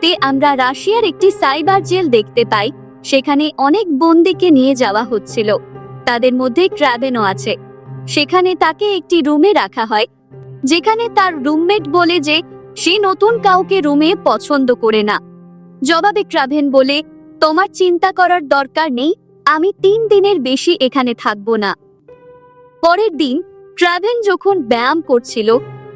তে আমরা রাশিয়ার একটি সাইবার জেল দেখতে পাই। সেখানে অনেক বন্দীকে নিয়ে যাওয়া হচ্ছিল, তাদের মধ্যে ক্র্যাভেনও আছে। সেখানে তাকে একটি রুমে রাখা হয়, যেখানে তার রুমমেট বলে যে সে নতুন কাউকে রুমে পছন্দ করে না। জবাবে ক্র্যাভেন বলে, তোমার চিন্তা করার দরকার নেই, আমি 3 দিনের বেশি এখানে থাকবো না। পরের দিন ক্র্যাভেন যখন ব্যায়াম করছিল,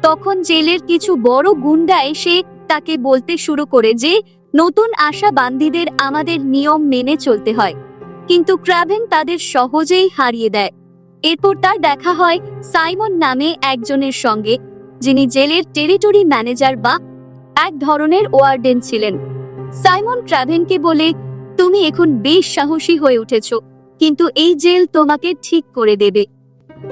তখন জেলের কিছু বড় গুন্ডা এসে তাকে বলতে শুরু করে যে নতুন আসা বান্দীদের আমাদের নিয়ম মেনে চলতে হয়, কিন্তু ক্র্যাভেন তাদের সহজেই হারিয়ে দেয়। এরপর তার দেখা হয় সাইমন নামে একজনের সঙ্গে, যিনি জেলের টেরিটরি ম্যানেজার বা এক ধরনের ওয়ার্ডেন ছিলেন। সাইমন ক্র্যাভেনকে বলে, তুমি এখন বেশ সাহসী হয়ে উঠেছ, কিন্তু এই জেল তোমাকে ঠিক করে দেবে।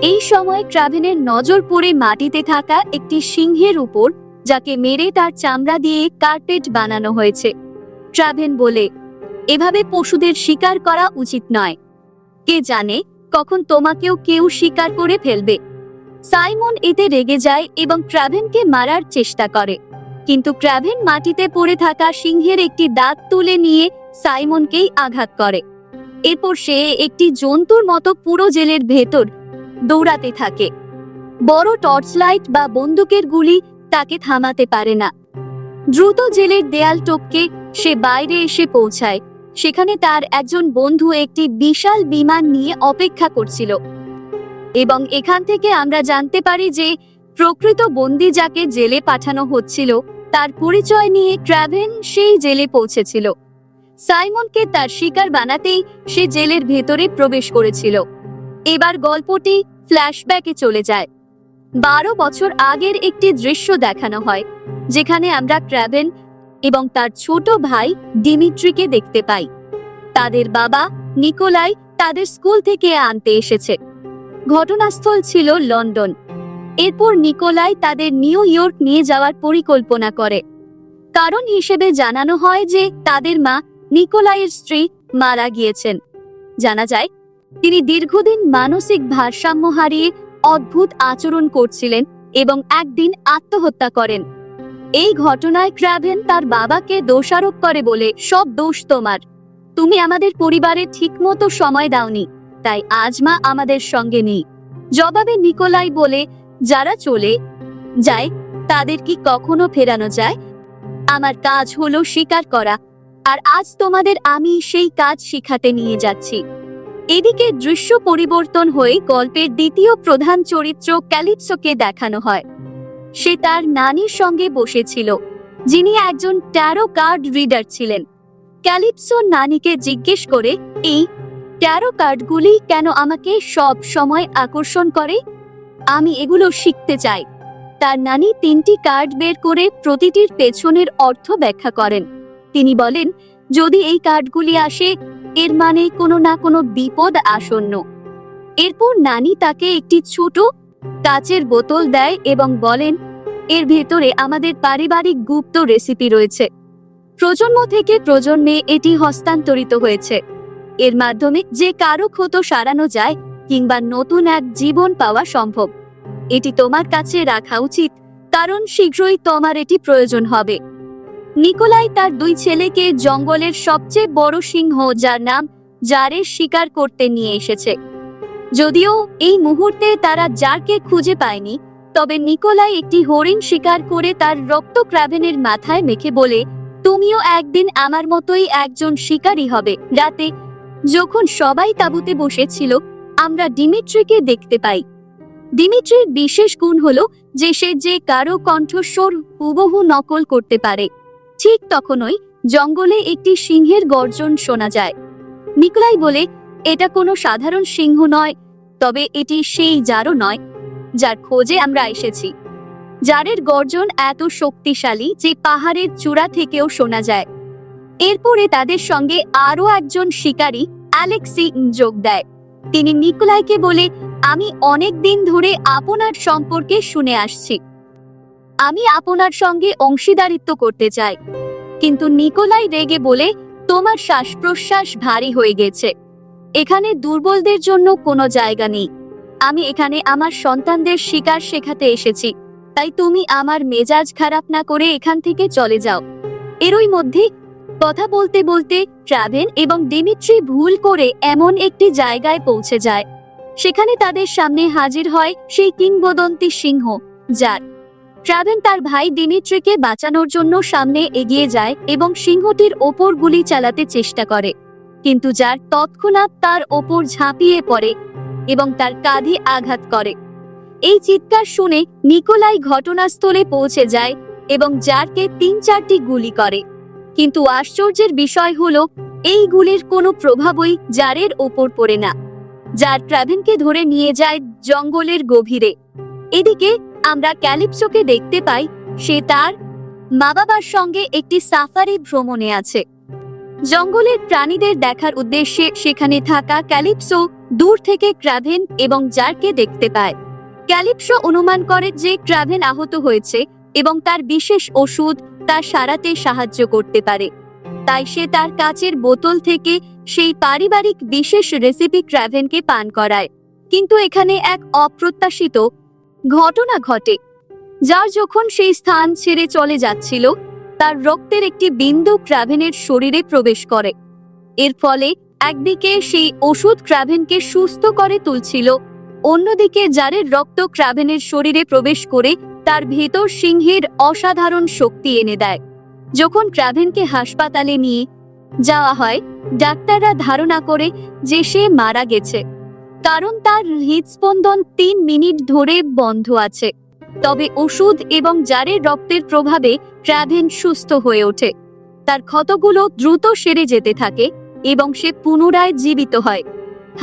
এই সময় ক্র্যাভেনের নজর পড়ে মাটিতে থাকা একটি সিংহের উপর, যাকে মেরে তার চামড়া দিয়ে কার্পেট বানানো হয়েছে। ক্র্যাভেন বলে, এভাবে পশুদের শিকার করা উচিত নয়, কে জানে কখন তোমাকেও কেউ শিকার করে ফেলবে। সাইমন এতে রেগে যায় এবং ক্র্যাভেনকে মারার চেষ্টা করে, কিন্তু ক্র্যাভেন মাটিতে পড়ে থাকা সিংহের একটি দাঁত তুলে নিয়ে সাইমনকেই আঘাত করে। এরপর সে একটি জন্তুর মতো পুরো জেলের ভেতর দৌড়াতে থাকে। বড় টর্চলাইট বা বন্দুকের গুলি তাকে থামাতে পারে না। দ্রুত জেলের দেয়াল টপকে সে বাইরে এসে পৌঁছায়। সেখানে তার একজন বন্ধু একটি বিশাল বিমান নিয়ে অপেক্ষা করছিল, এবং এখান থেকে আমরা জানতে পারি যে প্রকৃত বন্দী যাকে জেলে পাঠানো হচ্ছিল তার পরিচয় নিয়ে ক্র্যাভেন সেই জেলে পৌঁছেছিল। সাইমনকে তার শিকার বানাতেই সে জেলের ভেতরে প্রবেশ করেছিল। এবার গল্পটি ফ্ল্যাশব্যাকে চলে যায়। 12 বছর আগের একটি দৃশ্য দেখানো হয়, যেখানে আমরা ক্র্যাভেন এবং তার ছোট ভাই ডিমিট্রিকে দেখতে পাই। তাদের বাবা নিকোলাই তাদের স্কুল থেকে আনতে এসেছে। ঘটনাস্থল ছিল লন্ডন। এরপর নিকোলাই তাদের নিউ ইয়র্ক নিয়ে যাওয়ার পরিকল্পনা করে। কারণ হিসেবে জানানো হয় যে তাদের মা, নিকোলাইয়ের স্ত্রী, মারা গিয়েছেন। জানা যায় তিনি দীর্ঘদিন মানসিক ভারসাম্য হারিয়ে অদ্ভুত আচরণ করছিলেন এবং একদিন আত্মহত্যা করেন। এই ঘটনায় ক্র্যাভেন তার বাবাকে দোষারোপ করে বলে, সব দোষ তোমার, তুমি আমাদের পরিবারে ঠিকমতো সময় দাওনি, তাই আজ মা আমাদের সঙ্গে নেই। জবাবে নিকোলাই বলে, যারা চলে যায় তাদের কি কখনো ফেরানো যায়? আমার কাজ হলো শিকার করা, আর আজ তোমাদের আমি সেই কাজ শিখাতে নিয়ে যাচ্ছি। এদিকে দৃশ্য পরিবর্তন হয়ে গল্পের দ্বিতীয় প্রধান চরিত্র ক্যালিপসোকে দেখানো হয়। সে তার নানির সঙ্গে বসেছিল, যিনি একজন ট্যারো কার্ড রিডার ছিলেন। ক্যালিপসো নানিকে জিজ্ঞেস করে, এই ট্যারো কার্ডগুলি কেন আমাকে সব সময় আকর্ষণ করে? আমি এগুলো শিখতে চাই। তার নানি 3টি কার্ড বের করে প্রতিটির পেছনের অর্থ ব্যাখ্যা করেন। তিনি বলেন, যদি এই কার্ডগুলি আসে, এর মানে কোনো না কোনো বিপদ আসন্ন। এরপর নানি তাকে একটি ছোট কাচের বোতল দেয় এবং বলেন, এর ভেতরে আমাদের পারিবারিক গুপ্ত রেসিপি রয়েছে। প্রজন্ম থেকে প্রজন্মে এটি হস্তান্তরিত হয়েছে। এর মাধ্যমে যে কারো ক্ষত সারানো যায় কিংবা নতুন এক জীবন পাওয়া সম্ভব। এটি তোমার কাছে রাখা উচিত, কারণ শীঘ্রই তোমার এটি প্রয়োজন হবে। নিকোলাই তার 2 ছেলেকে জঙ্গলের সবচেয়ে বড় সিংহ, যার নাম জারের, শিকার করতে নিয়ে এসেছে। যদিও এই মুহূর্তে তারা জারকে খুঁজে পায়নি, তবে নিকোলাই একটি হরিণ শিকার করে তার রক্ত ক্র্যাভেনের মাথায় মেখে বলে, তুমিও একদিন আমার মতোই একজন শিকারী হবে। রাতে যখন সবাই তাঁবুতে বসেছিল, আমরা ডিমিট্রিকে দেখতে পাই। ডিমিট্রির বিশেষ গুণ হলো যে সে যে কারো কণ্ঠস্বর হুবহু নকল করতে পারে। ঠিক তখনই জঙ্গলে একটি সিংহের গর্জন শোনা যায়। নিকোলাই বলে, এটা কোনো সাধারণ সিংহ নয়, তবে এটি সেই জারও নয় যার খোঁজে আমরা এসেছি। জারের গর্জন এত শক্তিশালী যে পাহাড়ের চূড়া থেকেও শোনা যায়। এরপরে তাদের সঙ্গে আরও একজন শিকারী, অ্যালেক্সি, যোগ দেয়। তিনি নিকোলাইকে বলে, আমি অনেক দিন ধরে আপনার সম্পর্কে শুনে আসছি। আমি আপনার সঙ্গে অংশীদারিত্ব করতে চাই। কিন্তু নিকোলাই রেগে বলে, তোমার শ্বাস প্রশ্বাস ভারী হয়ে গেছে। এখানে দুর্বলদের জন্য কোনো জায়গা নেই। আমি এখানে আমার সন্তানদের শিকার শেখাতে এসেছি, তাই তুমি আমার মেজাজ খারাপ না করে এখান থেকে চলে যাও। এরই মধ্যে কথা বলতে বলতে ট্রাভেন এবং দিমিত্রি ভুল করে এমন একটি জায়গায় পৌঁছে যায়। সেখানে তাদের সামনে হাজির হয় সেই কিংবদন্তি সিংহ জার। ট্রাভেন তার ভাই দিমিত্রিকে বাঁচানোর জন্য সামনে এগিয়ে যায় এবং সিংহটির ওপর গুলি চালাতে চেষ্টা করে, কিন্তু জার তৎক্ষণাৎ তার ওপর ঝাঁপিয়ে পড়ে এবং তার কাঁধে আঘাত করে। এই চিৎকার শুনে নিকোলাই ঘটনাস্থলে পৌঁছে যায় এবং জারকে 3-4টি গুলি করে, কিন্তু আশ্চর্যের বিষয় হলো এই গুলির কোনো প্রভাবই জারের ওপর পড়ে না। জার ট্রাভেনকে ধরে নিয়ে যায় জঙ্গলের গভীরে। এদিকে আমরা ক্যালিপসোকে দেখতে পাই, সে তার মা বাবার সঙ্গে একটি সাফারি ভ্রমণে আছে। জঙ্গলের প্রাণীদের দেখার উদ্দেশ্যে সেখানে থাকা ক্যালিপসো দূর থেকে ট্রাভেন এবং জারকে দেখতে পায়। ক্যালিপসো অনুমান করে যে ট্রাভেন আহত হয়েছে এবং তার বিশেষ ওষুধ তার সারাতে সাহায্য করতে পারে, তাই সে তার কাচের বোতল থেকে সেই পারিবারিক বিশেষ রেসিপি ট্রাভেনকে পান করায়। কিন্তু এখানে এক অপ্রত্যাশিত ঘটনা ঘটে। যার যখন সেই স্থান ছেড়ে চলে যাচ্ছিল, তার রক্তের একটি বিন্দু ট্রাভেনের শরীরে প্রবেশ করে। এর ফলে একদিকে সেই ওষুধ ট্রাভেনকে সুস্থ করে তুলছিল, অন্যদিকে জারের রক্ত ট্রাভেনের শরীরে প্রবেশ করে তার ভেতর সিংহের অসাধারণ শক্তি এনে দেয়। যখন ট্রাভেনকে হাসপাতালে নিয়ে যাওয়া হয়, ডাক্তাররা ধারণা করে যে সে মারা গেছে, কারণ তার হৃদস্পন্দন 3 মিনিট ধরে বন্ধ আছে। তবে ওষুধ এবং জারের রক্তের প্রভাবে ট্রাভেন সুস্থ হয়ে ওঠে। তার ক্ষতগুলো দ্রুত সেরে যেতে থাকে এবং সে পুনরায় জীবিত হয়।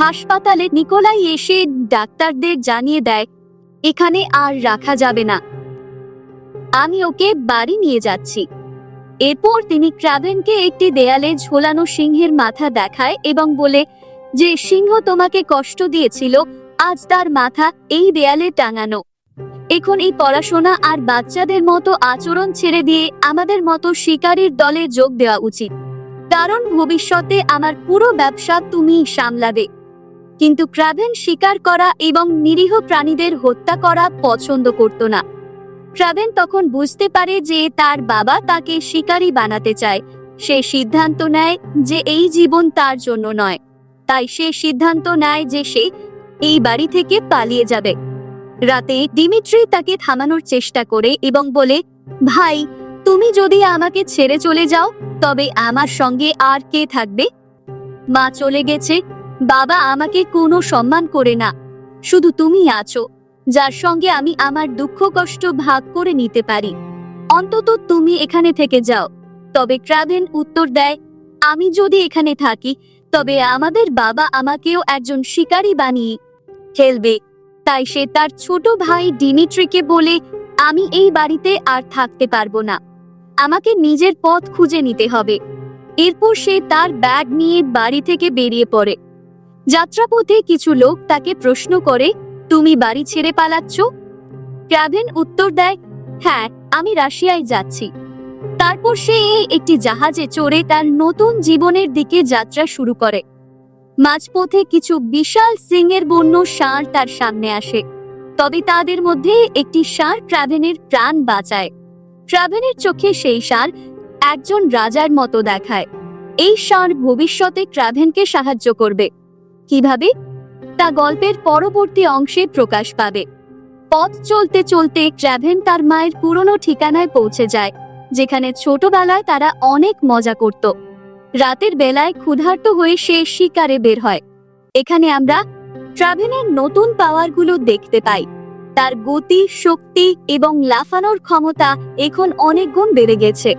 হাসপাতালে নিকোলাই এসে ডাক্তারদের জানিয়ে দেয়, এখানে আর রাখা যাবে না, আমি ওকে বাড়ি নিয়ে যাচ্ছি। এরপর তিনি ট্রাভেনকে একটি দেয়ালে ঝোলানো সিংহের মাথা দেখায় এবং বলে যে সিংহ তোমাকে কষ্ট দিয়েছিল, আজ তার মাথা এই দেয়ালে টাঙানো। এখন এই পড়াশোনা আর বাচ্চাদের মতো আচরণ ছেড়ে দিয়ে আমাদের মতো শিকারীর দলে যোগ দেওয়া উচিত, কারণ ভবিষ্যতে আমার পুরো ব্যবসা তুমি সামলাবে। কিন্তু ট্রাভেন শিকার করা এবং নিরীহ প্রাণীদের হত্যা করা পছন্দ করত না। ট্রাভেন তখন বুঝতে পারে যে তার বাবা তাকে শিকারী বানাতে চায়। সে সিদ্ধান্ত নেয় যে এই জীবন তার জন্য নয়, তাই সে সিদ্ধান্ত নেয় যে সে এই বাড়ি থেকে পালিয়ে যাবে। রাতে দিমিত্রি তাকে থামানোর চেষ্টা করে এবং বলে, ভাই, তুমি যদি আমাকে ছেড়ে চলে যাও তবে আমার সঙ্গে আর কে থাকবে? মা চলে গেছে, বাবা আমাকে কোনো সম্মান করে না, শুধু তুমি আছো যার সঙ্গে আমি আমার দুঃখ কষ্ট ভাগ করে নিতে পারি। অন্তত তুমি এখানে থেকে যাও। তবে ট্রাভেন উত্তর দেয়, আমি যদি এখানে থাকি তবে আমাদের বাবা আমাকেও একজন শিকারী বানিয়ে ফেলবে। তাই সে তার ছোট ভাই দিমিত্রিকে বলে, আমি এই বাড়িতে আর থাকতে পারবো না, আমাকে নিজের পথ খুঁজে নিতে হবে। এরপর সে তার ব্যাগ নিয়ে বাড়ি থেকে বেরিয়ে পড়ে। যাত্রাপথে কিছু লোক তাকে প্রশ্ন করে, তুমি বাড়ি ছেড়ে পালাচ্ছ? ট্রাভেন উত্তর দেয়, হ্যাঁ, আমি রাশিয়ায় যাচ্ছি। তারপর সে একটি জাহাজে চড়ে তার নতুন জীবনের দিকে যাত্রা শুরু করে। মাঝপথে কিছু বিশাল সিংহের বন্য ষাঁড় তার সামনে আসে, তবে তাদের মধ্যে একটি ষাঁড় ট্রাভেনের প্রাণ বাঁচায়। ট্রাভেনের চোখে সেই ষাঁড় একজন রাজার মতো দেখায়। এই ষাঁড় ভবিষ্যতে ট্রাভেনকে সাহায্য করবে। কিভাবে, তা গল্পের পরবর্তী অংশে প্রকাশ পাবে। পথ চলতে চলতে ট্রাভেন তার মায়ের পুরনো ঠিকানায় পৌঁছে যায়, যেখানে ছোটবেলায় তারা অনেক মজা করত। রাতের বেলায় ক্ষুধার্ত হয়ে সে শিকারে বের হয়। এখানে আমরা ট্রাভেনের নতুন পাওয়ারগুলো দেখতে পাই। তার গতি, শক্তি এবং লাফানোর ক্ষমতা এখন অনেক গুণ বেড়ে গেছে।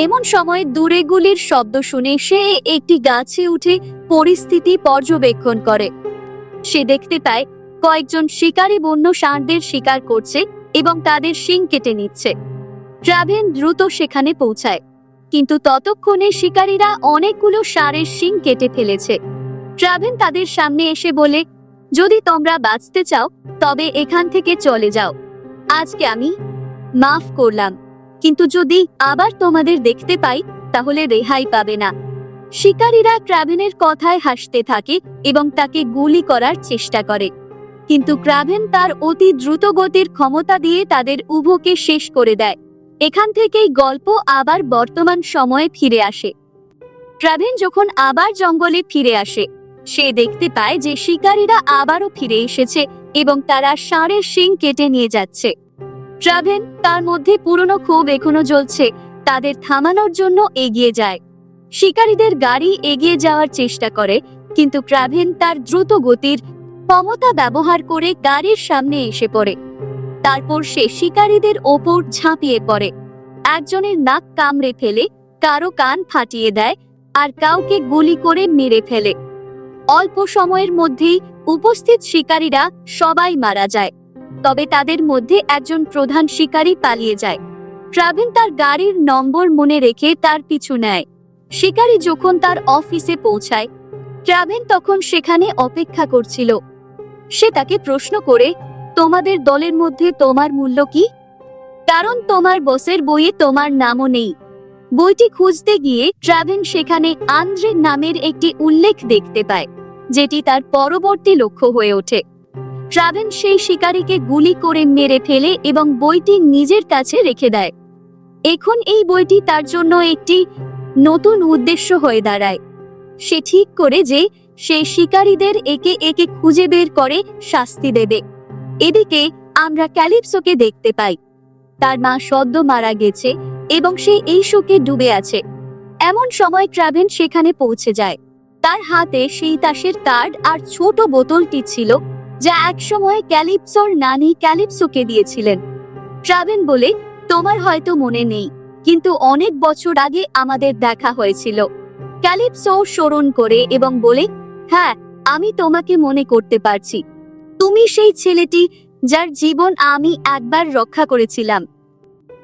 এমন সময় দূরে গুলির শব্দ শুনে সে একটি গাছে উঠে পরিস্থিতি পর্যবেক্ষণ করে। সে দেখতে পায় কয়েকজন শিকারী বন্য ষাঁড়দের শিকার করছে এবং তাদের শিং কেটে নিচ্ছে। ট্রাভেন দ্রুত সেখানে পৌঁছায়, কিন্তু ততক্ষণে শিকারীরা অনেকগুলো ষাঁড়ের শিং কেটে ফেলেছে। ট্রাভেন তাদের সামনে এসে বলে, যদি তোমরা বাঁচতে চাও তবে এখান থেকে চলে যাও, আজকে আমি মাফ করলাম, কিন্তু যদি আবার তোমাদের দেখতে পাই তাহলে রেহাই পাবে না। শিকারীরা ট্রাভেনের কথায় হাসতে থাকে এবং তাকে গুলি করার চেষ্টা করে, কিন্তু ট্রাভেন তার অতি দ্রুত গতির ক্ষমতা দিয়ে তাদের উভয়কে শেষ করে দেয়। এখান থেকেই গল্প আবার বর্তমান সময়ে ফিরে আসে। ট্রাভেন যখন আবার জঙ্গলে ফিরে আসে, সে দেখতে পায় যে শিকারীরা আবারও ফিরে এসেছে এবং তারা ষাঁড়ের শিং কেটে নিয়ে যাচ্ছে। ট্রাভেন, তার মধ্যে পুরনো ক্ষোভ এখনো জ্বলছে, তাদের থামানোর জন্য এগিয়ে যায়। শিকারীদের গাড়ি এগিয়ে যাওয়ার চেষ্টা করে, কিন্তু ট্রাভেন তার দ্রুত গতির ক্ষমতা ব্যবহার করে গাড়ির সামনে এসে পড়ে। তারপর সে শিকারীদের ওপর ঝাঁপিয়ে পড়ে, একজনের নাক কামড়ে ফেলে, কারো কান ফাটিয়ে দেয়, আর কাউকে গুলি করে মেরে ফেলে। অল্প সময়ের মধ্যেই উপস্থিত শিকারীরা সবাই মারা যায়, তবে তাদের মধ্যে একজন প্রধান শিকারী পালিয়ে যায়। ট্রাভেন তার গাড়ির নম্বর মনে রেখে তার পিছু নেয়। শিকারী যখন তার অফিসে পৌঁছায়, ট্রাভেন তখন সেখানে অপেক্ষা করছিল। সে তাকে প্রশ্ন করে, তোমাদের দলের মধ্যে তোমার মূল্য কি? কারণ তোমার বসের বইয়ে তোমার নামও নেই। বইটি খুঁজতে গিয়ে ট্রাভেন সেখানে আন্দ্রে নামের একটি উল্লেখ দেখতে পায়, যেটি তার পরবর্তী লক্ষ্য হয়ে ওঠে। ট্রাভেন সেই শিকারীকে গুলি করে মেরে ফেলে এবং বইটি নিজের কাছে রেখে দেয়। এখন এই বইটি তার জন্য একটি নতুন উদ্দেশ্য হয়ে দাঁড়ায়। সে ঠিক করে যে সে শিকারীদের একে একে খুঁজে বের করে শাস্তি দেবে। এদিকে আমরা ক্যালিপসোকে দেখতে পাই। তার মা সদ্য মারা গেছে এবং সে এই শোকে ডুবে আছে। এমন সময় ট্রাভেন সেখানে পৌঁছে যায়। তার হাতে সেই তাসের কার্ড আর ছোট বোতলটি ছিল, যা একসময় ক্যালিপসোর নানি ক্যালিপসোকে দিয়েছিলেন। ট্রাভেন বলে, তোমার হয়তো মনে নেই, কিন্তু অনেক বছর আগে আমাদের দেখা হয়েছিল। ক্যালিপসো স্মরণ করে এবং বলে, হ্যাঁ, আমি তোমাকে মনে করতে পারছি। তুমি সেই ছেলেটি যার জীবন আমি একবার রক্ষা করেছিলাম।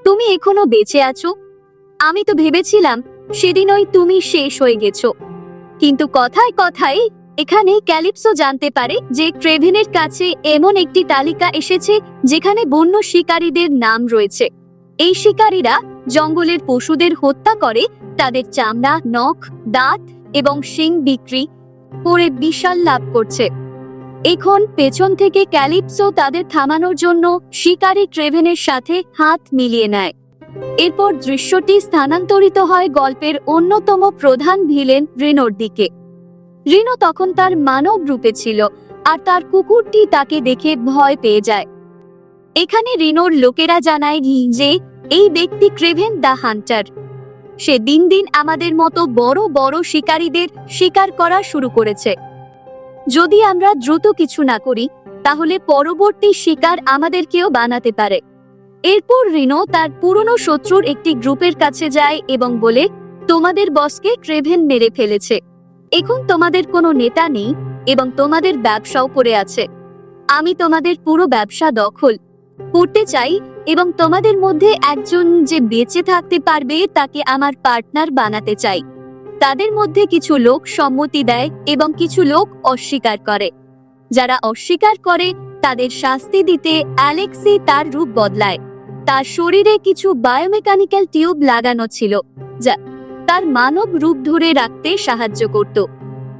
তুমি এখনো বেঁচে আছো। আমি তো ভেবেছিলাম সেদিনই তুমি শেষ হয়ে গেছো। কিন্তু কথায় কথায় এখানে ক্যালিপসো জানতে পারে যে ট্রেভেনের কাছে এমন একটি তালিকা এসেছে যেখানে বন্য শিকারীদের নাম রয়েছে। এই শিকারীরা জঙ্গলের পশুদের হত্যা করে, তাদের চামড়া, নখ, দাঁত এবং শিং বিক্রি করে বিশাল লাভ করছে। এখন পেছন থেকে ক্যালিপসো তাদের থামানোর জন্য শিকারী ট্রেভেনের সাথে হাত মিলিয়ে নেয়। এরপর দৃশ্যটি স্থানান্তরিত হয় গল্পের অন্যতম প্রধান ভিলেন রিনোর দিকে। রিনো তখন তার মানব রূপে ছিল, আর তার কুকুরটি তাকে দেখে ভয় পেয়ে যায়। এখানে রিনোর লোকেরা জানায় যে এই ব্যক্তি ক্রেভেন দ্য হান্টার। সে দিন দিন আমাদের মতো বড় বড় শিকারীদের শিকার করা শুরু করেছে। যদি আমরা দ্রুত কিছু না করি, তাহলে পরবর্তী শিকার আমাদেরকেও বানাতে পারে। এরপর রিনো তার পুরনো শত্রুর একটি গ্রুপের কাছে যায় এবং বলে, তোমাদের বসকে ট্রেভেন মেরে ফেলেছে। এখন তোমাদের কোনো নেতা নেই এবং তোমাদের ব্যবসাও পড়ে আছে। আমি তোমাদের পুরো ব্যবসা দখল করতে চাই এবং তোমাদের মধ্যে একজন যে বেঁচে থাকতে পারবে তাকে আমার পার্টনার বানাতে চাই। তাদের মধ্যে কিছু লোক সম্মতি দেয় এবং কিছু লোক অস্বীকার করে। যারা অস্বীকার করে তাদের শাস্তি দিতে অ্যালেক্সি তার রূপ বদলায়। তার শরীরে কিছু বায়োমেকানিক্যাল টিউব লাগানো ছিল, যা তার মানব রূপ ধরে রাখতে সাহায্য করত।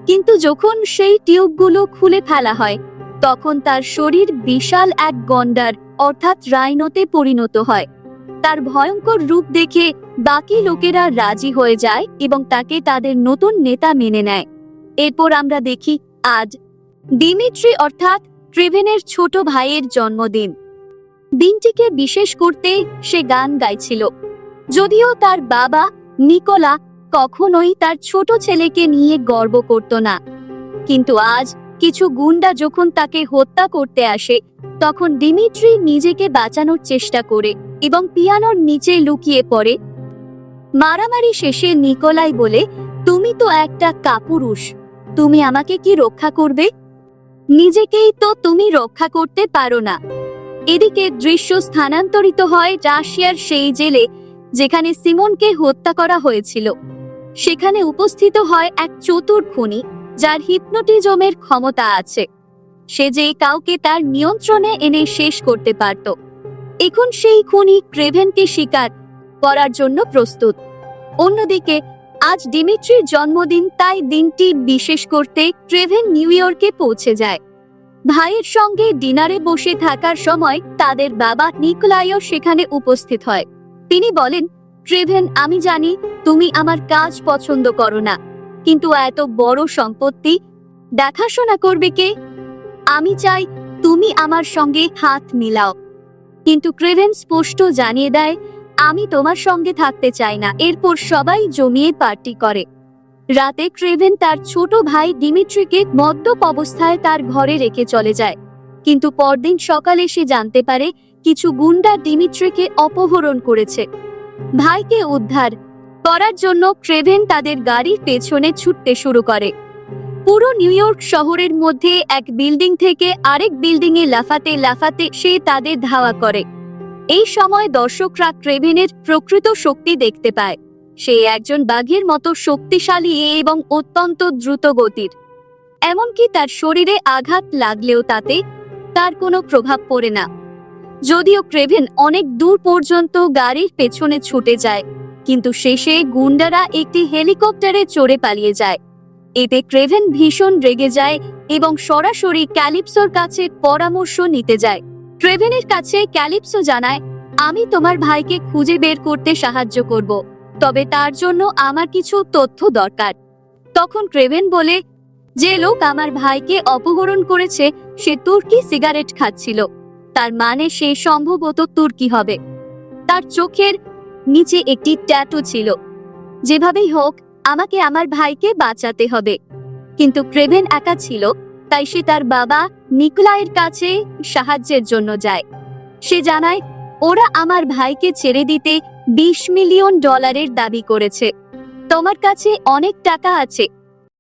কিন্তু যখন সেই টিউবগুলো খুলে ফেলা হয়, তখন তার শরীর বিশাল এক গন্ডার অর্থাৎ রাইনোতে পরিণত হয়। তার ভয়ঙ্কর রূপ দেখে বাকি লোকেরা রাজি হয়ে যায় এবং তাকে তাদের নতুন নেতা মেনে নেয়। এরপর আমরা দেখি আজ দিমিত্রি অর্থাৎ ট্রেভেনের ছোট ভাইয়ের জন্মদিন। দিনটিকে বিশেষ করতে সে গান গাইছিল। যদিও তার বাবা নিকোলা কখনোই তার ছোট ছেলেকে নিয়ে গর্ব করত না, কিন্তু আজ কিছু গুন্ডা যখন তাকে হত্যা করতে আসে, তখন দিমিত্রি নিজেকে বাঁচানোর চেষ্টা করে এবং পিয়ানোর নিচে লুকিয়ে পড়ে। মারামারি শেষে নিকোলাই বলে, তুমি তো একটা কাপুরুষ, তুমি আমাকে কি রক্ষা করবে? নিজেকেই তো তুমি রক্ষা করতে পারো না। এদিকে দৃশ্য স্থানান্তরিত হয় রাশিয়ার সেই জেলে যেখানে সিমনকে হত্যা করা হয়েছিল। সেখানে উপস্থিত হয় এক চতুর খুনি যার হিপনোটিজমের ক্ষমতা আছে। সে যে কাউকে তার নিয়ন্ত্রণে এনে শেষ করতে পারত। এখন সেই খুনি ট্রেভেনকে শিকার করার জন্য প্রস্তুত। অন্যদিকে আজ ডিমিট্রির জন্মদিন, তাই দিনটি বিশেষ করতে ট্রেভেন নিউ ইয়র্কে পৌঁছে যায়। ভাইয়ের সঙ্গে ডিনারে বসে থাকার সময় তাদের বাবা নিকোলাইও সেখানে উপস্থিত হয়। তিনি বলেন, ট্রেভেন, আমি জানি তুমি আমার কাজ পছন্দ করো না, কিন্তু এত বড় সম্পত্তি দেখাশোনা করবে কে? আমি চাই তুমি আমার সঙ্গে হাত মিলাও। কিন্তু ক্রেভেন স্পষ্ট জানিয়ে দেয়, আমি তোমার সঙ্গে থাকতে চাই না। এরপর সবাই জমিয়ে পার্টি করে। রাতে ক্রেভেন তার ছোট ভাই ডিমিট্রিকে মদ্যপ অবস্থায় তার ঘরে রেখে চলে যায়। কিন্তু পরদিন সকালে সে জানতে পারে কিছু গুন্ডা ডিমিট্রিকে অপহরণ করেছে। ভাইকে উদ্ধার করার জন্য ক্রেভেন তাদের গাড়ির পেছনে ছুটতে শুরু করে। পুরো নিউ ইয়র্ক শহরের মধ্যে এক বিল্ডিং থেকে আরেক বিল্ডিং এ লাফাতে লাফাতে সে তাদের ধাওয়া করে। এই সময় দর্শকরা ক্রেভেনের প্রকৃত শক্তি দেখতে পায়। সে একজন বাঘের মতো শক্তিশালী এবং অত্যন্ত দ্রুত গতির। এমনকি তার শরীরে আঘাত লাগলেও তাতে তার কোনো প্রভাব পড়ে না। যদিও ক্রেভেন অনেক দূর পর্যন্ত গাড়ির পেছনে ছুটে যায়, কিন্তু শেষে গুন্ডারা একটি হেলিকপ্টারে চড়ে পালিয়ে যায়। এতে ক্রেভেন ভীষণ রেগে যায় এবং সরাসরি ক্যালিপসোর কাছে পরামর্শ নিতে যায়। ক্রেভেনের কাছে ক্যালিপসো জানায়, আমি তোমার ভাইকে খুঁজে বের করতে সাহায্য করব, তবে তার জন্য আমার কিছু তথ্য দরকার। তখন ক্রেভেন বলে, যে লোক আমার ভাইকে অপহরণ করেছে সে তুর্কি সিগারেট খাচ্ছিল, তার মানে সে সম্ভবত তুর্কি হবে। তার চোখের নিচে একটি ট্যাটু ছিল। যেভাবেই হোক আমাকে আমার ভাইকে বাঁচাতে হবে। কিন্তু ক্রেভেন একা ছিল, তাই সে তার বাবা নিকোলাইয়ের কাছে সাহায্যের জন্য যায়। সে জানায়, ওরা আমার ভাইকে ছেড়ে দিতে $20 মিলিয়ন দাবি করেছে। তোমার কাছে অনেক টাকা আছে,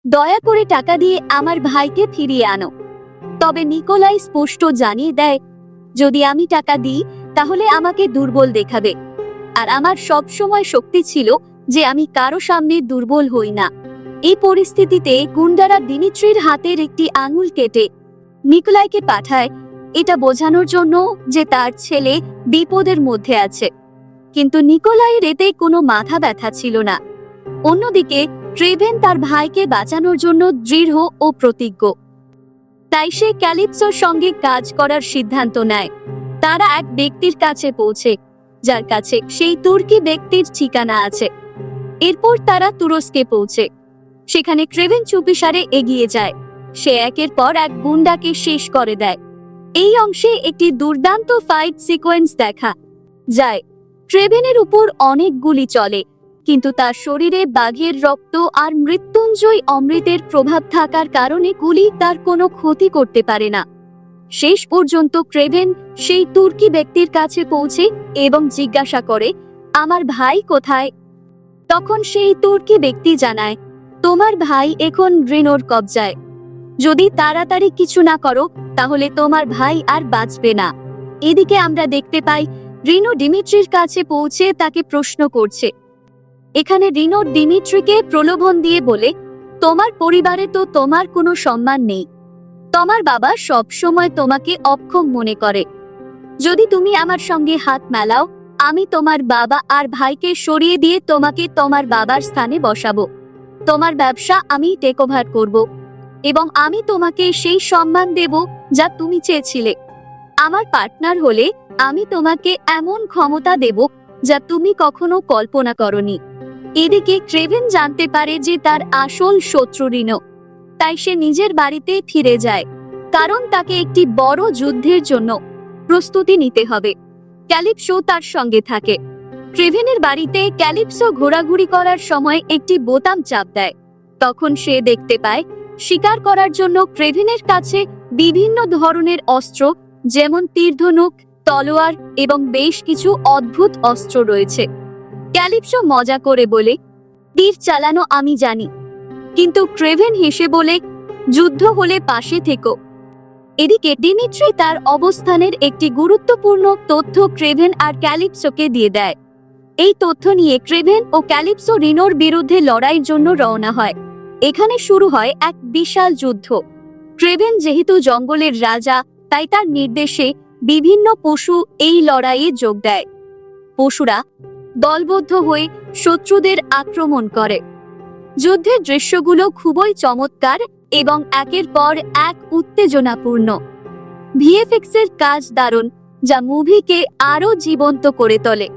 দয়া করে টাকা দিয়ে আমার ভাইকে ফিরিয়ে আনো। তবে নিকোলাই স্পষ্ট জানিয়ে দেয়, যদি আমি টাকা দিই তাহলে আমাকে দুর্বল দেখাবে, আর আমার সব সময় শক্তি ছিল যে আমি কারো সামনে দুর্বল হই না। এই পরিস্থিতিতে গুন্ডারা দিমিত্রির হাতের একটি আঙুল কেটে নিকোলাইকে পাঠায়, এটা বোঝানোর জন্য যে তার ছেলে বিপদের মধ্যে আছে। কিন্তু নিকোলাইয়ের এতে কোনো মাথা ব্যথা ছিল না। অন্যদিকে ট্রেভেন তার ভাইকে বাঁচানোর জন্য দৃঢ় ও প্রতিজ্ঞ। তাই সে ক্যালিপসোর সঙ্গে কাজ করার সিদ্ধান্ত নেয়। তারা এক ব্যক্তির কাছে পৌঁছে, যার কাছে সেই তুর্কি ব্যক্তির ঠিকানা আছে। এরপর তারা তুরস্কে পৌঁছে। সেখানে ক্রেভেন চুপিসারে এগিয়ে যায়। সে একের পর এক গুন্ডাকে শেষ করে দেয়। এই অংশে একটি দুর্দান্ত ফাইট সিকোয়েন্স দেখা যায়। ট্রেভেনের উপর অনেক গুলি চলে, কিন্তু তার শরীরে বাঘের রক্ত আর মৃত্যুঞ্জয় অমৃতের প্রভাব থাকার কারণে গুলি তার কোনো ক্ষতি করতে পারে না। শেষ পর্যন্ত ক্রেভেন সেই তুর্কি ব্যক্তির কাছে পৌঁছে এবং জিজ্ঞাসা করে, আমার ভাই কোথায়? তখন সেই তুর্কি ব্যক্তি জানায়, তোমার ভাই এখন রিনোর কবজায়। যদি তাড়াতাড়ি কিছু না করো তাহলে তোমার ভাই আর বাঁচবে না। এদিকে আমরা দেখতে পাই রিনো ডিমিট্রির কাছে পৌঁছে তাকে প্রশ্ন করছে। এখানে রিনো ডিমিট্রিকে প্রলোভন দিয়ে বলে, তোমার পরিবারে তো তোমার কোনো সম্মান নেই, তোমার বাবা সব সময় তোমাকে অক্ষম মনে করে। যদি তুমি আমার সঙ্গে হাত মেলাও, আমি তোমার বাবা আর ভাইকে সরিয়ে দিয়ে তোমাকে তোমার বাবার স্থানে বসাবো। তোমার ব্যবসা আমি টেক ওভার করব এবং আমি তোমাকে সেই সম্মান দেব যা তুমি চেয়েছিলে। আমার পার্টনার হলে আমি তোমাকে এমন ক্ষমতা দেব যা তুমি কখনো কল্পনা করনি। এদিকে ক্রেভেন জানতে পারে যে তার আসল শত্রু রিনো। তাই সে নিজের বাড়িতে ফিরে যায়, কারণ তাকে একটি বড় যুদ্ধের জন্য প্রস্তুতি নিতে হবে। ক্যালিপসো তার সঙ্গে থাকে। ক্রেভেনের বাড়িতে ক্যালিপসো ঘোরাঘুরি করার সময় একটি বোতাম চাপ দেয়। তখন সে দেখতে পায় শিকার করার জন্য ক্রেভেনের কাছে বিভিন্ন ধরনের অস্ত্র, যেমন তীরধনুক, তলোয়ার এবং বেশ কিছু অদ্ভুত অস্ত্র রয়েছে। ক্যালিপসো মজা করে বলে, তীর চালানো আমি জানি। কিন্তু ক্রেভেন হেসে বলে, যুদ্ধ হলে পাশে থেকো। এদিকে ডিমিট্রি তার অবস্থানের একটি গুরুত্বপূর্ণ তথ্য ক্রেভেন আর ক্যালিপসোকে দিয়ে দেয়। এই তথ্য নিয়ে ক্রেভেন ও ক্যালিপসো রিনোর বিরুদ্ধে লড়াইয়ের জন্য রওনা হয়। এখানে শুরু হয় এক বিশাল যুদ্ধ। ক্রেভেন যেহেতু জঙ্গলের রাজা, তাই তার নির্দেশে বিভিন্ন পশু এই লড়াইয়ে যোগ দেয়। পশুরা দলবদ্ধ হয়ে শত্রুদের আক্রমণ করে। যুদ্ধের দৃশ্যগুলো খুবই চমৎকার এবং একের পর এক উত্তেজনাপূর্ণ। ভিএফএক্স এর কাজ দারুণ, যা মুভিকে আরো জীবন্ত করে তোলে।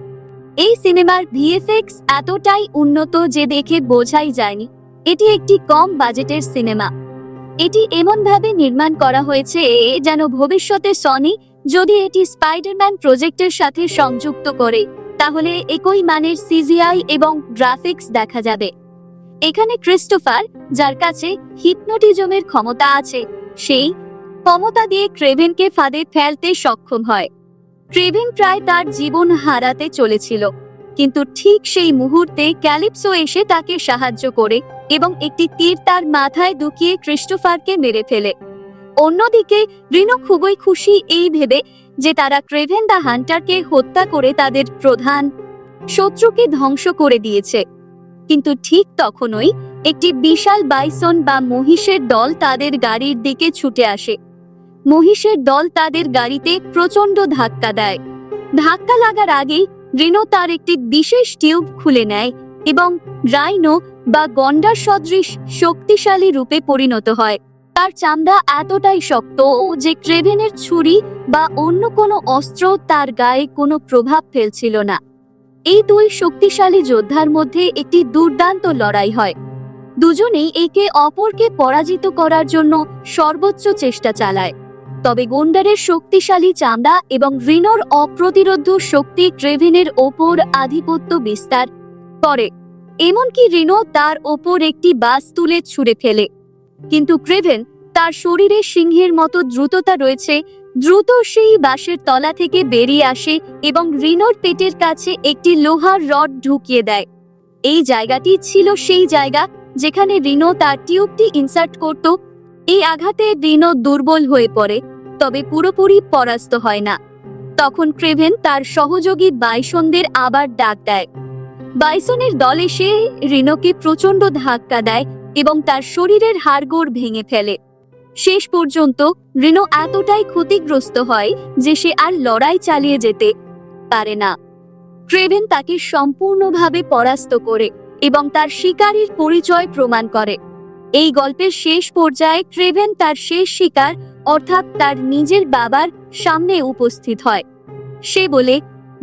এই সিনেমার ভিএফএক্স এতটাই উন্নত যে দেখে বোঝাই যায়নি এটি একটি কম বাজেটের সিনেমা। এটি এমনভাবে নির্মাণ করা হয়েছে যেন ভবিষ্যতে সনি যদি এটি স্পাইডারম্যান প্রজেক্টের সাথে সংযুক্ত করে তাহলে একই মানের সিজিআই এবং গ্রাফিক্স দেখা যাবে। এখানে ক্রিস্টোফার, যার কাছে হিপনোটিজমের ক্ষমতা আছে, সেই ক্ষমতা দিয়ে ক্রেভেনকে ফাঁদে ফেলতে সক্ষম হয়। ক্রেভেন প্রায় তার জীবন হারাতে চলেছিল, কিন্তু ঠিক সেই মুহূর্তে ক্যালিপসো এসে তাকে সাহায্য করে এবং একটি তীর তার মাথায় ঢুকিয়ে ক্রিস্টোফারকে মেরে ফেলে। অন্যদিকে রিনো খুবই খুশি এই ভেবে যে তারা ক্রেভেন দ্য হান্টারকে হত্যা করে তাদের প্রধান শত্রুকে ধ্বংস করে দিয়েছে। কিন্তু ঠিক তখনই একটি বিশাল বাইসন বা মহিষের দল তাদের গাড়ির দিকে ছুটে আসে। মহিষের দল তাদের গাড়িতে প্রচন্ড ধাক্কা দেয়। ধাক্কা লাগার আগেই রিনো তার একটি বিশেষ টিউব খুলে নেয় এবং রাইনো বা গন্ডার সদৃশ শক্তিশালী রূপে পরিণত হয়। তার চামড়া এতটাই শক্ত যে ক্রেভেনের ছুরি বা অন্য কোনো অস্ত্র তার গায়ে কোনো প্রভাব ফেলছিল না। এই দুই শক্তিশালী যোদ্ধার মধ্যে একটি দুর্দান্ত লড়াই হয়। দুজনেই একে অপরকে পরাজিত করার জন্য সর্বোচ্চ চেষ্টা চালায়। তবে গন্ডারের শক্তিশালী চামড়া এবং রিনোর অপ্রতিরোধ্য শক্তি ক্রেভেনের ওপর আধিপত্য বিস্তার করে। এমনকি রিনো তার ওপর একটি বাস তুলে ছুঁড়ে ফেলে, কিন্তু ক্রেভেন, তার শরীরে সিংহের মতো দ্রুততা রয়েছে, দ্রুত সেই বাসের তলা থেকে বেরিয়ে আসে এবং রিনোর পেটের কাছে একটি লোহার রড ঢুকিয়ে দেয়। এই জায়গাটি ছিল সেই জায়গা যেখানে রিনো তার টিউবটি ইনসার্ট করত। এই আঘাতে রিনো দুর্বল হয়ে পড়ে, তবে পুরোপুরি পরাস্ত হয় না। তখন ক্রেভেন তার সহযোগী বাইসনদের আবার ডাক দেয়। বাইসনের দল এসে রিনোকে প্রচন্ড ধাক্কা দেয় এবং তার শরীরের হাড়গোড় ভেঙে ফেলে। শেষ পর্যন্ত রিনো এতটাই ক্ষতিগ্রস্ত হয় যে সে আর লড়াই চালিয়ে যেতে পারে না। ক্রেভেন তাকে সম্পূর্ণভাবে পরাস্ত করে এবং তার শিকারীর পরিচয় প্রমাণ করে। এই গল্পের শেষ পর্যায়ে ক্রেভেন তার শেষ শিকার অর্থাৎ তার নিজের বাবার সামনে উপস্থিত হয়। সে বলে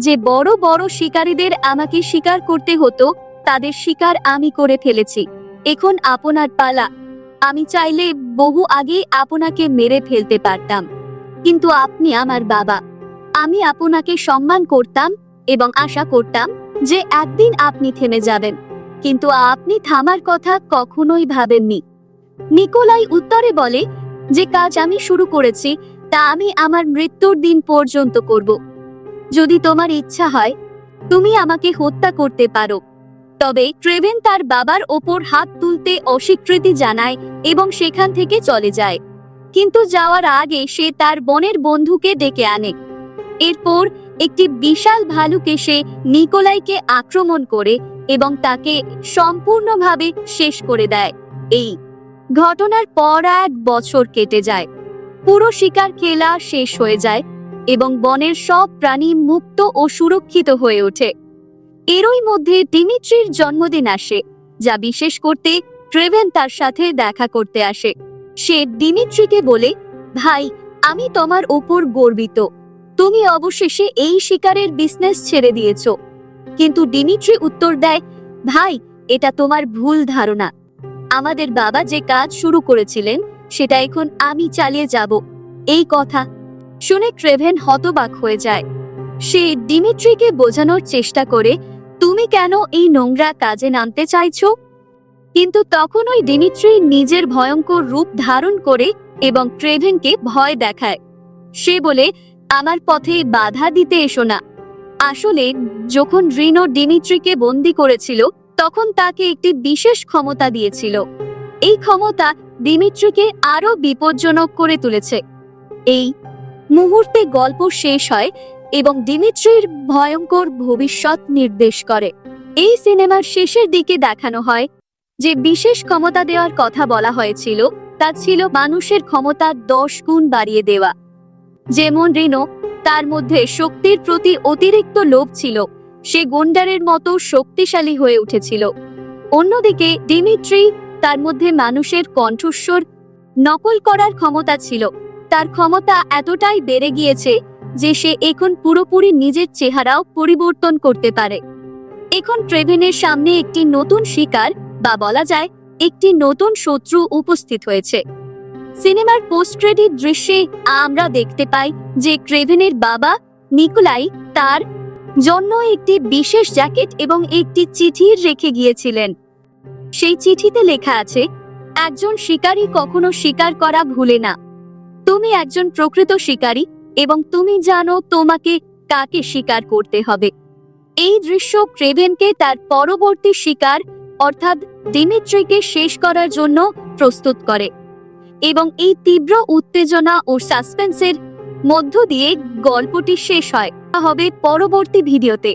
যে বড় বড় শিকারীদের আমাকে শিকার করতে হতো, তাদের শিকার আমি করে ফেলেছি, এখন আপনার পালা। আমি চাইলে বহু আগে আপনাকে মেরে ফেলতে পারতাম, কিন্তু আপনি আমার বাবা। আমি আপনাকে সম্মান করতাম এবং আশা করতাম যে একদিন আপনি থেমে যাবেন, কিন্তু আপনি থামার কথা কখনোই ভাবেননি। নিকোলাই উত্তরে বলে যে কাজ আমি শুরু করেছি তা আমি আমার মৃত্যুর দিন পর্যন্ত করব। যদি তোমার ইচ্ছা হয় তুমি আমাকে হত্যা করতে পারো। তবে ক্রেভেন তার বাবার ওপর হাত তুলতে অস্বীকৃতি জানায় এবং সেখান থেকে চলে যায়, কিন্তু যাওয়ার আগে সে তার বোনের বন্ধুকে ডেকে আনে। এরপর একটি বিশাল ভালুক এসে নিকোলাইকে আক্রমণ করে এবং তাকে সম্পূর্ণভাবে শেষ করে দেয়। এই ঘটনার পর 1 বছর কেটে যায়। পুরো শিকার খেলা শেষ হয়ে যায় এবং বনের সব প্রাণী মুক্ত ও সুরক্ষিত হয়ে ওঠে। এরই মধ্যে ডিমিট্রির জন্মদিন আসে, যা বিশেষ করতে ক্রেভেন তার সাথে দেখা করতে আসে। সে ডিমিট্রিকে বলে, ভাই, আমি তোমার ওপর গর্বিত, তুমি অবশেষে এই শিকারের বিজনেস ছেড়ে দিয়েছ। কিন্তু ডিমিট্রি উত্তর দেয়, ভাই, এটা তোমার ভুল ধারণা। আমাদের বাবা যে কাজ শুরু করেছিলেন সেটা এখন আমি চালিয়ে যাব। এই কথা শুনে ক্রেভেন হতবাক হয়ে যায়। সে ডিমিট্রিকে বোঝানোর চেষ্টা করে, তুমি কেন এই নোংরা কাজে নামতে চাইছো? কিন্তু তখনই ডিমিট্রি নিজের ভয়ঙ্কর রূপ ধারণ করে এবং ক্রেভেনকে ভয় দেখায়। সে বলে, আমার পথে বাধা দিতে এসো না। আসলে যখন রিনো ডিমিট্রিকে বন্দী করেছিল তখন তাকে একটি বিশেষ ক্ষমতা দিয়েছিল। এই ক্ষমতা ডিমিট্রিকে আরো বিপজ্জনক করে তুলেছে। এই মুহূর্তে গল্প শেষ হয় এবং ডিমিট্রির ভয়ঙ্কর ভবিষ্যৎ নির্দেশ করে। এই সিনেমার শেষের দিকে দেখানো হয় যে বিশেষ ক্ষমতা দেওয়ার কথা বলা হয়েছিল তা ছিল মানুষের ক্ষমতা 10 গুণ বাড়িয়ে দেওয়া। যেমন রিনো, তার মধ্যে শক্তির প্রতি অতিরিক্ত লোভ ছিল, সে গন্ডারের মতো শক্তিশালী হয়ে উঠেছিল। অন্যদিকে ডিমিট্রি, তার মধ্যে মানুষের কণ্ঠস্বর নকল করার ক্ষমতা ছিল। তার ক্ষমতা এতটাই বেড়ে গিয়েছে যে সে এখন পুরোপুরি নিজের চেহারাও পরিবর্তন করতে পারে। এখন ট্রেভেনের সামনে একটি নতুন শিকার বা বলা যায় একটি নতুন শত্রু উপস্থিত হয়েছে। সিনেমার পোস্ট ক্রেডিট দৃশ্যে আমরা দেখতে পাই যে ট্রেভেনের বাবা নিকোলাই তার জন্য একটি বিশেষ জ্যাকেট এবং একটি চিঠি রেখে গিয়েছিলেন। সেই চিঠিতে লেখা আছে, একজন শিকারী কখনো শিকার করা ভুলে না। তুমি একজন প্রকৃত শিকারী এবং তুমি জানো তোমাকে কাকে শিকার করতে হবে। এই দৃশ্য ট্রেভেনকে তার পরবর্তী শিকার অর্থাৎ ডিমিট্রিকে শেষ করার জন্য প্রস্তুত করে এবং এই তীব্র উত্তেজনা ও সাসপেন্সের মধ্য দিয়ে গল্পটি শেষ হয়। হবে পরবর্তী ভিডিওতে।